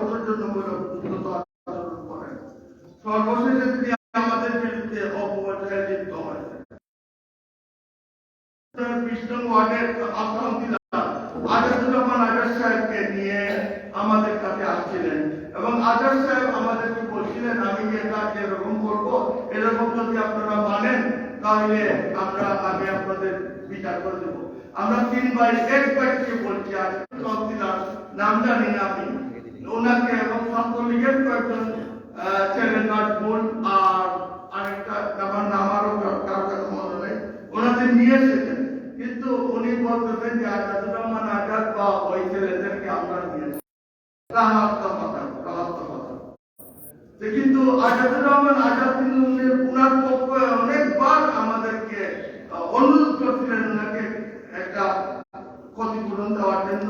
অসৌজন্যমূলক উদ্যত আচরণ করেন। সর্বশেষে তিনি আমাদের বিরুদ্ধে অপপ্রচারে লিপ্ত হয়েছেন। 20 নং ওয়ার্ডের কাউন্সিলর আজাদুর রহমান আজাদ সাহেবকে নিয়ে আমাদের কাছে আসছিলেন এবং আজাদ সাহেব আমাদেরকে বলছিলেন, আমি এটা এরকম করবো, এরকম যদি আপনারা মানেন তাহলে আমি আপনাদের বিচার করে দেবো। আমরা 3 ভাই এক ভাইকে বলছি, আর কাউন্সিলর নাম জানি না আমি, ওনাকে এবং ছাত্রলীগের কয়েকজন ছেলে নাজমুল আর আরেকটা আমার নাম আরো কারো কাছে মনে নেই, ওনাদের নিয়ে এসেছেন। কিন্তু উনি বলতেছেন যে আজাদুর রহমান আজাদ বা ওই ছেলেদেরকে আমরা নিয়েছি। কিন্তু আজাদুর রহমান আজাদ কিন্তু উনার পক্ষে অনেকবার আমাদেরকে অনুরোধ করছিলেন ওনাকে একটা ক্ষতিপূরণ দেওয়ার জন্য।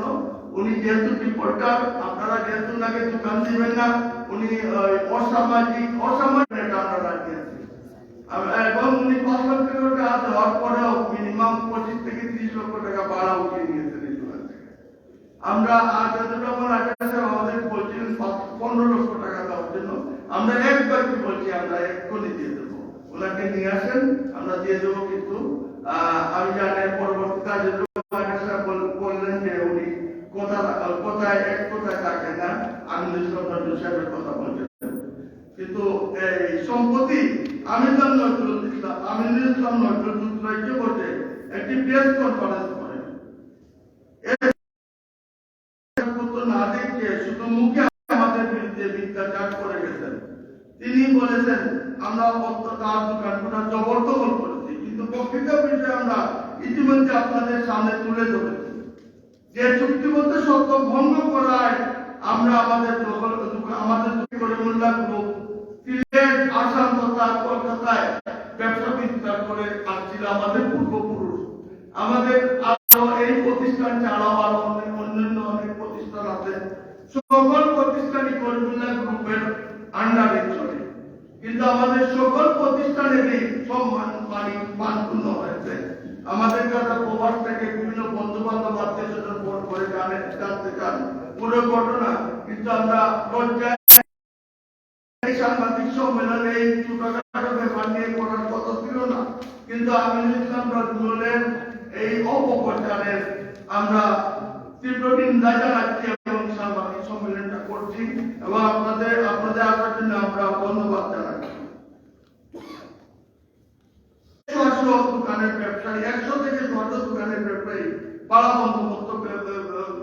উনি যেহেতু রিপোর্টার, আপনারা যেহেতু ওনাকে দোকান দিবেন না, উনি অসামাজিক এটা আমরা রাখিয়েছি এবং উনি 5 লক্ষ টাকা দেওয়ার পরেও মিনিমাম 25 থেকে 30 লক্ষ টাকা ভাড়া উঠিয়ে নিয়েছেন এই দোকান থেকে। আমরা আজাদুর রহমান আজাদ আমাদের বলছিলেন 15 লক্ষ টাকা দেওয়ার জন্য, আমরা একবারই বলছি আমরা এক্ষুনি দিয়ে দেবো, ওনাকে নিয়ে আসেন আমরা দিয়ে দেবো। কিন্তু আমি জানি পরবর্তী কাজে বললেন যে উনি কোথায় এক কোথায় থাকেন না, আমিনুল ইসলাম নজরুল সাহেবের কথা বলছেন। কিন্তু এই সম্প্রতি আমিনুল ইসলাম নজরুল বসে একটি প্রেস কনফারেন্স করেন, না দেখে শুধু মুখে আমাদের বিরুদ্ধে মিথ্যাচার করে গেছেন। তিনি বলেছেন আমরা তার দোকানটা জবরদখল করেছি, কিন্তু প্রকৃত বিষয়ে আমরা ইতিমধ্যে আপনাদের সামনে তুলে ধরেছি যে চুক্তিবদ্ধ শর্ত ভঙ্গ করায় আমরা আমাদের করিমুল্লাহ গ্রুপ সিলেট, আসাম তথা কলকাতায় ব্যবসা বিস্তার করে আসছিল আমাদের পূর্বপুরুষ। আমাদের আরো এই প্রতিষ্ঠান ছাড়াও আরো অন্যান্য অনেক প্রতিষ্ঠান আছে, সকল প্রতিষ্ঠানই করিমুল্লাহ গ্রুপের আন্ডারে চলে। কিন্তু আমাদের সকল প্রতিষ্ঠানেরই সব মানপূর্ণ হয়েছে। আমাদের কাছে প্রবাস থেকে বিভিন্ন বন্ধু বান্ধব আত্মীয় স্বজন ফোন করে জানতে চান পুরো ঘটনা, কিন্তু আমরা সাংবাদিক সম্মেলনে এই ছোটখাটো ব্যাপার নিয়ে করার কথা ছিল না। কিন্তু আমিনুল ইসলাম নজরুলের এই অপপ্রচারের আমরা তীব্র নিন্দা জানাচ্ছি এবং সাংবাদিক সম্মেলনটা করছি এবং আপনাদের আসার জন্য আমরা ধন্যবাদ জানাচ্ছি। দোকানের ব্যবসায়ী 100 থেকে 200 দোকানের ব্যবসায়ী পাড়া বন্ধুমুক্ত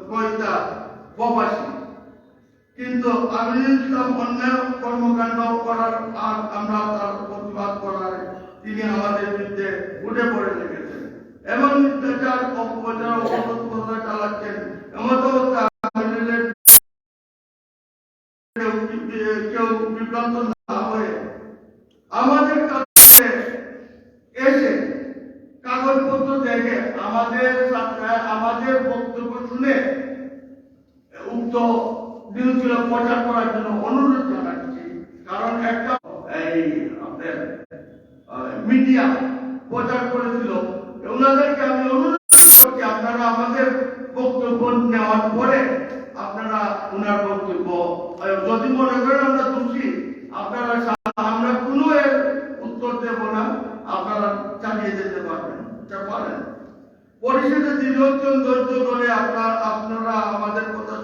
কয়টা প্রবাসী, কিন্তু আমিনুল ইসলাম অন্যায় কর্মকাণ্ড করার আর আমরা তার প্রতিবাদ করার তিনি আমাদের বিরুদ্ধে উঠে পড়ে লেগেছেন, এমন মিথ্যাচার অপপ্রচার অপপ্রচার চালাচ্ছেন। এমন অবস্থা কেউ বিভ্রান্ত না হয়ে আমাদের কাছে এসে কাগজপত্র দেখে আমাদের বক্তব্য শুনে উক্ত নিউজগুলো প্রচার করার জন্য অনুরোধ জানাচ্ছি। কারণ একটা এই মিডিয়া প্রচার করেছিল, ওনাদেরকে আমি অনুরোধ করছি আপনারা আমাদের বক্তব্য নেওয়ার পরে আপনারা ওনার বক্তব্য যদি মনে করেন আমরা দোষী, আপনারা আমরা কোনো এর উত্তর দেব না, আপনারা চালিয়ে যেতে পারেন। পরিশেষে দীর্ঘক্ষণ ধৈর্য ধরে আপনারা আমাদের কথা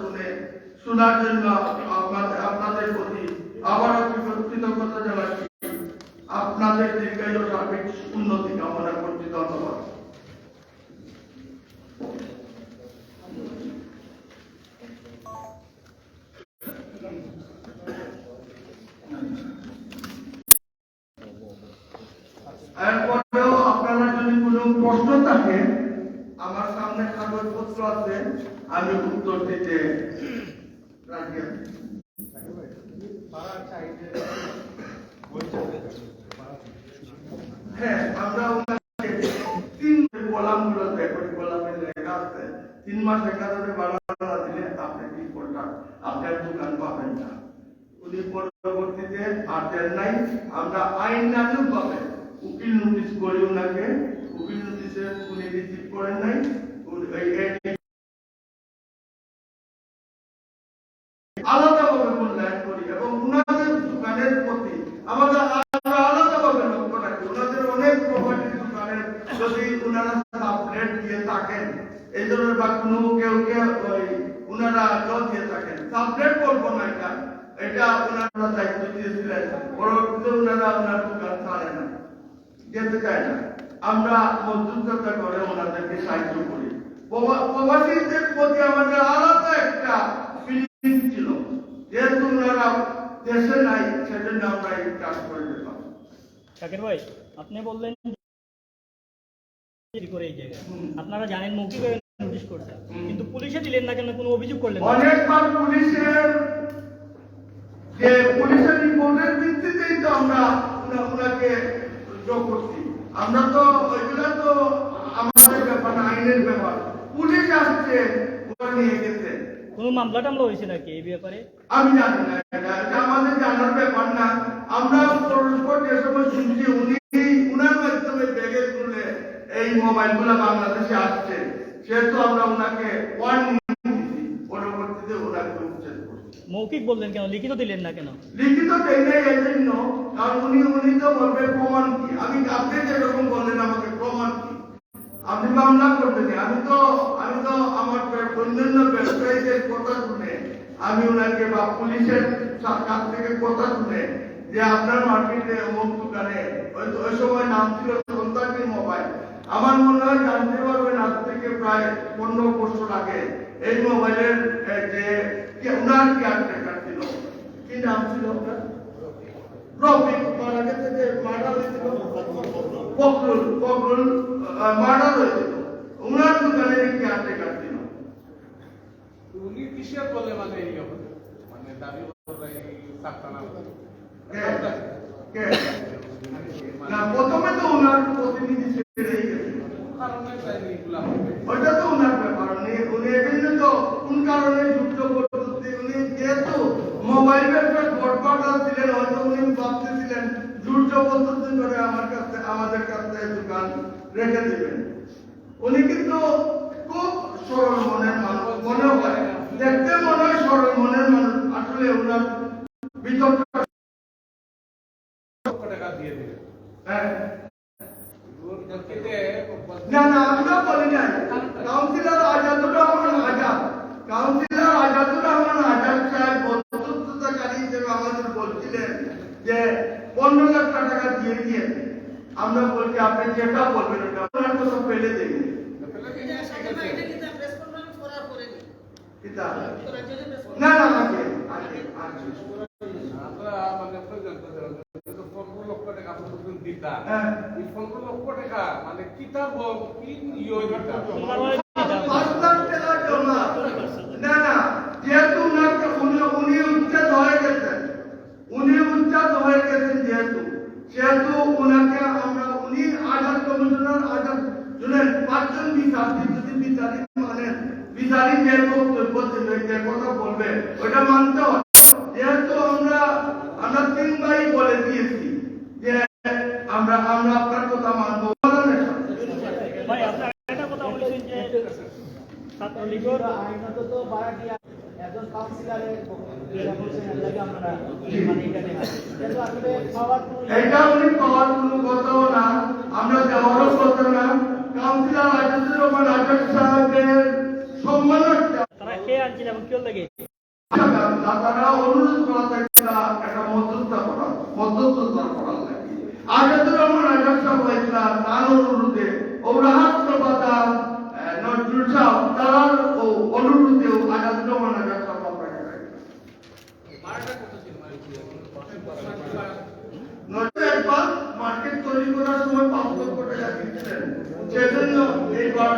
শোনার জন্য আপনাদের প্রতি আবারও কৃতজ্ঞতা জানাচ্ছি। আপনাদের দীর্ঘায়ু সার্বিক উন্নতি কামনা করছি। ধন্যবাদ। এরপরেও আপনারা যদি কোনো প্রশ্ন থাকে, আমার সামনে কাগজপত্র আছে, আমি উত্তর দিতে রাজি আছি। হ্যাঁ, আমরা 3 মাস একাধারে বাড়ানো দিলে আপনি কি করবেন? আপনার দোকান পাবেন না। উনি পরবর্তীতে আর দেন নাই, আমরা আইনানুগ ভাবে উকিল নোটিশ করি ওনাকে, উকিল নোটিশে উনি রিসিভ করেন নাই। আলাদা এই ধরনের বা কোনো কেউ কেউ ওনারা জল দিয়ে থাকেন। সাবলেট বলবো না, এটা ওনারা দায়িত্ব দিয়েছিলেন, পরবর্তীতে ওনারা ওনার দোকান ছাড়ে না, যেতে চায় না। আমরা মধ্যস্থতা করে ওনাদেরকে সাহায্য করি। প্রবাসীদের প্রতি আমাদের আলাদা একটা ফিলিং ছিল, যেহেতু ওনারা দেশে নাই, সেজন্য আমরা এই কাজ করে দিলাম। শাকির ভাই, আপনি বললেন করে এই জায়গায় আপনারা জানেন মৌখিক নোটিশ করছেন, কিন্তু পুলিশে দিলেন না কেন, কোনো অভিযোগ করলেন না? অনেকবার পুলিশের রিপোর্টের ভিত্তিতেই তো আমরা ওনাকে যোগ করছি। আমরা তো ওইগুলা তো আমাদের ব্যাপার, আইনের ব্যাপার। পুলিশ আসছে, ওরা নিয়ে গেছে। কোনো মামলা টামলা হয়েছে নাকি এই ব্যাপারে? আমি জানি না, এটা আমাদের জানার ব্যাপার না। আমরা পরস্পর যে সময় শুনছি উনি উনার মাধ্যমে ব্যাগে তুলে এই মোবাইলগুলো বাংলাদেশে আসছে, সেহেতু আমরা ওনাকে ওয়ার্নিং দিয়েছি, পরবর্তীতে ওনাকে উচ্ছেদ করছি। মৌখিক বললেন কেন, লিখিত দিলেন না কেন? লিখিত দেই নাই এই জন্য, কারণ উনি তো বলবে প্রমাণ কি। আপনি যেরকম বললেন আমাকে প্রমাণ কি, আপনি মামলা করবেন। আমি তো আমার অন্যান্য ব্যবসায়ীদের কথা শুনে, আমি ওনাকে বা পুলিশের কাছ থেকে কথা শুনে যে আপনার মার্কেটে অমুক দোকানে ওই সময় নাম ছিল সন্তানের মোবাইল। আমার মনে হয় জানতে পারবেন আজ থেকে প্রায় 15 বছর আগে এই মোবাইলের যে ওনার কেয়ারটেকার ছিল, কি নাম ছিল ওনার? রফিক। মারা গেছে, যে মার্ডার হয়েছিল ফখরুল মার্ডার হয়েছিল, ওনার দোকানে কেয়ারটেকার ছিল। উনি কিসের বলে মানে এই মানে দাবি সাপ্তানা না, প্রথমে তো ওনার প্রতিনিধি ছেড়েই গেছে, ওইটা তো ওনার ব্যাপার। উনি এজন্য তো কোন কারণে যুদ্ধ করতে, উনি যেহেতু মোবাইল ব্যবসার গড়পাটা ছিলেন, হয়তো উনি ভাবতেছিলেন যুদ্ধ পদ্ধতি করে আমাদের কাছে দোকান রেখে দেবেন। উনি কিন্তু খুব সরল মনের মানুষ, মনে হয় দেখতে মনে হয় সরল মনের মানুষ, আসলে ওনার বিতর্ক না না, আমরা বলি নাই। কাউন্সিলর আজাদুর রহমান আজাদ সাহেব মধ্যস্থতাকারী হিসেবে আমাদের বলছিলেন যে 15 লাখ টাকা দিয়ে দিয়ে। আমরা বলছি আপনি যেটা বলবেন ওটা ওনার কথা ফেলে দেবেন। না না, আগে আমরা মানে পর্যন্ত 15 লক্ষ টাকা পর্যন্ত দিতা, এই 15 লক্ষ টাকা মানে কিতাব কি ইয়ে দিতা 5 লাখ টাকা জমা। না না, যেহেতু উনি উচ্ছেদ হয়ে গেছেন, যেহেতু ওনাকে আমরা, উনি আজাদ কমিশনার, আজাদ শুনেন 5 জন বিচারপতি, যদি বিচারী মানে বিচারী যে বক্তব্য দেবে, যে কথা বলবে ওইটা মানতে হয়। যেহেতু আমরা 3 ভাই বলে দিয়েছি যে আমরা আপনার কথা মানবো। ভাই, আপনার একটা কথা বলেছেন যে ছাত্রলীগের আইনত তো বাড়াটিয়া একজন কাউন্সিলরের যেটা বলছেন লাগে আপনারা মানে এখানে কিন্তু আসলে পাওয়ার এটা উনি পাওয়ার কোনো কথাও না, আমরা দেওয়ারও কথা না। কাউন্সিলর আজাদুর রহমান আজাদ সাহেবের সম্মানার্থে তারা কে আনছিল এবং কেউ লাগে তারা অনুরোধ করা থাকছিল একটা মধ্যস্থতা করা লাগে। আজাদুর রহমান আজাদ সাহেব হয়েছিল তার অনুরোধে, ও রাহাত প্রবাদা নজরুল সাহেব তার অনুরোধে আজাদুর রহমান আজাদ সাহেব একবার মার্কেট তৈরি করার সময় 5 লক্ষ টাকা দিচ্ছেন, সেজন্য এইবার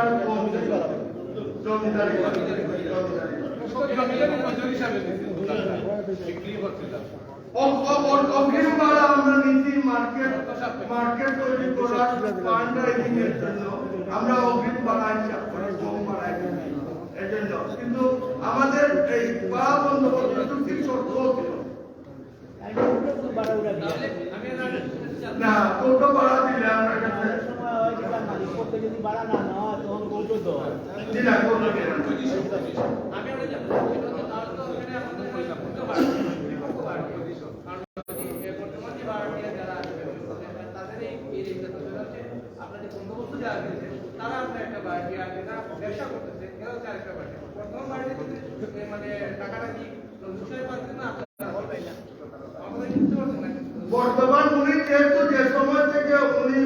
জমিদারি অগ্রিম ভাড়া আমরা নিচ্ছি মার্কেট তৈরি করার ফান্ডরাইজিংয়ের জন্য। আমরা অগ্রিম ভাড়া হিসাব করে কম ভাড়ায় নিচ্ছি এই জন্য। কিন্তু আমাদের এই ভাড়া বন্দোবস্ত চুক্তির শর্তও ছিল না, টোটো ভাড়া দিলে আমরা কাছে যদি বাড়া না হয় তখন বলতো তো আপনাদের বন্দোবস্ত দেওয়া হয়েছে তারা আপনার একটা বাড়ি আর যেটা ব্যবসা করতেছে এরা হচ্ছে আরেকটা বাড়ি প্রথম বাড়িতে যদি মানে টাকাটা কি দুশোই পাচ্ছেন না আপনারা বলবেন না আমাদের বুঝতে পারছেন না বর্তমান উনি যেহেতু যে সময় থেকে উনি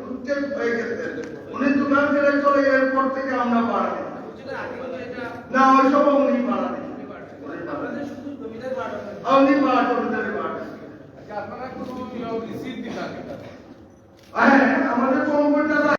উচ্ছেদ হয়ে গেছেন, উনি দোকান ছেড়ে চলে এরপর থেকে আমরা ভাড়া দিই বুঝলে আগে কিন্তু এটা না, ওই সময় উনি ভাড়া দিই আপনাদের শুধু জমিদার বাড়ি উনি ভাড়া জমিদারি ভাড়া আচ্ছা আপনারা কোনো রিসিট দিতে হ্যাঁ